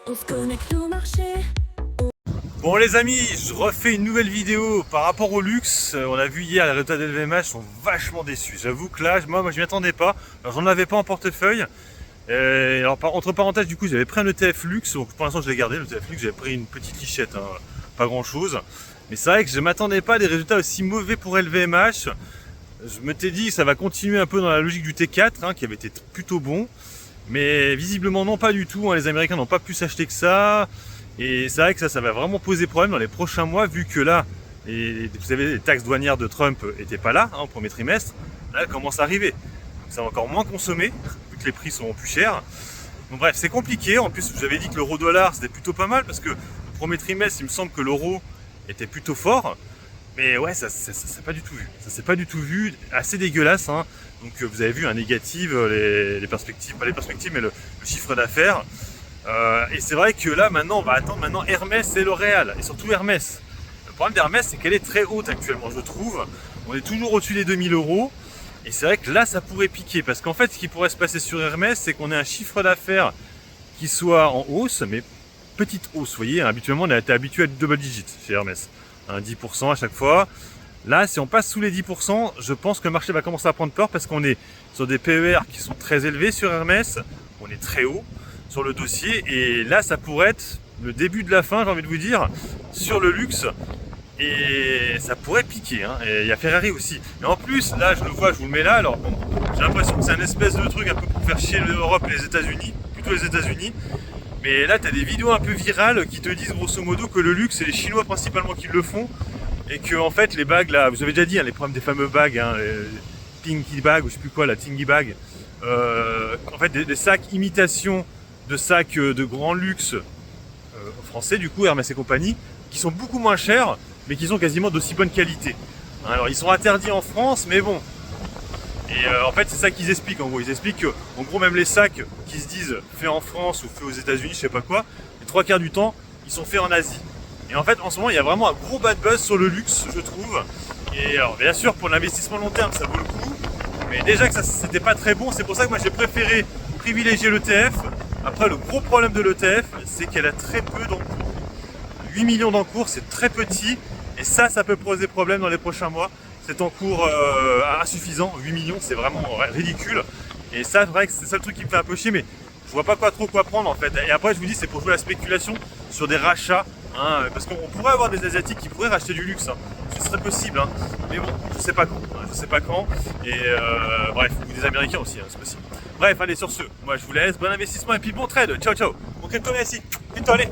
On se connecte au marché. Bon les amis, je refais une nouvelle vidéo par rapport au luxe. On a vu hier, les résultats d'LVMH sont vachement déçus. J'avoue que là, moi je m'y attendais pas. Alors j'en avais pas en portefeuille. Alors entre parenthèses, du coup j'avais pris un ETF luxe. Donc pour l'instant je l'ai gardé, le ETF luxe. J'avais pris une petite lichette, hein, pas grand chose. Mais c'est vrai que je m'attendais pas à des résultats aussi mauvais pour LVMH. Je m'étais dit que ça va continuer un peu dans la logique du T4, hein, qui avait été plutôt bon. Mais visiblement non, pas du tout, hein. Les Américains n'ont pas pu s'acheter que ça. Et c'est vrai que ça va vraiment poser problème dans les prochains mois, vu que là, vous savez, les taxes douanières de Trump n'étaient pas là, hein, au premier trimestre. Là, elles commencent à arriver. Donc ça va encore moins consommer, vu que les prix seront plus chers. Donc bref, c'est compliqué. En plus, j'avais dit que l'euro-dollar, c'était plutôt pas mal, parce que le premier trimestre, il me semble que l'euro était plutôt fort. Mais ouais, ça s'est pas du tout vu. Ça s'est pas du tout vu. Assez dégueulasse, hein. Donc vous avez vu un négatif, les perspectives, pas les perspectives, mais le chiffre d'affaires. Et c'est vrai que là maintenant on va attendre maintenant Hermès et L'Oréal, et surtout Hermès. Le problème d'Hermès, c'est qu'elle est très haute actuellement, je trouve. On est toujours au-dessus des 2000 €. Et c'est vrai que là ça pourrait piquer, parce qu'en fait ce qui pourrait se passer sur Hermès, c'est qu'on ait un chiffre d'affaires qui soit en hausse, mais petite hausse. Vous voyez, habituellement on a été habitué à du double digit chez Hermès, 10% à chaque fois. Là, si on passe sous les 10%, je pense que le marché va commencer à prendre peur, parce qu'on est sur des PER qui sont très élevés sur Hermès. On est très haut sur le dossier, et là ça pourrait être le début de la fin, j'ai envie de vous dire, sur le luxe, et ça pourrait piquer, hein. Et il y a Ferrari aussi. Et en plus, là je le vois, je vous le mets là, alors bon, j'ai l'impression que c'est un espèce de truc un peu pour faire chier l'Europe et les États-Unis, plutôt les États-Unis. Mais là tu as des vidéos un peu virales qui te disent grosso modo que le luxe, c'est les Chinois principalement qui le font, et que en fait les bagues là, vous avez déjà dit, hein, les problèmes des fameux bagues, hein, Pinky bag ou je sais plus quoi, la Tingy bag, en fait des sacs imitation de sacs de grand luxe français, du coup Hermès et compagnie, qui sont beaucoup moins chers, mais qui sont quasiment d'aussi bonne qualité. Alors ils sont interdits en France, mais bon. Et en fait c'est ça qu'ils expliquent en gros. Ils expliquent que en gros même les sacs qui se disent faits en France ou faits aux États-Unis, je sais pas quoi, les 3/4 du temps ils sont faits en Asie. Et en fait en ce moment il y a vraiment un gros bad buzz sur le luxe, je trouve. Et alors bien sûr pour l'investissement long terme ça vaut le coup, mais déjà que ça c'était pas très bon, c'est pour ça que moi j'ai préféré privilégier l'ETF. Après, le gros problème de l'ETF, c'est qu'elle a très peu d'encours. 8 millions d'encours, c'est très petit, et ça peut poser problème dans les prochains mois. Cet encours insuffisant, 8 millions, c'est vraiment ridicule. Et ça, c'est vrai que c'est ça le truc qui me fait un peu chier, mais je vois pas trop quoi prendre en fait. Et après, je vous dis, c'est pour jouer la spéculation sur des rachats, hein, parce qu'on pourrait avoir des Asiatiques qui pourraient racheter du luxe, hein. Ce serait possible, hein. Mais bon, je sais pas quand, hein, je sais pas quand. Et bref, ou des Américains aussi, hein, c'est possible. Bref, allez, sur ce, moi je vous laisse, bon investissement et puis bon trade, ciao ciao. Mon crypto merci, vite allez.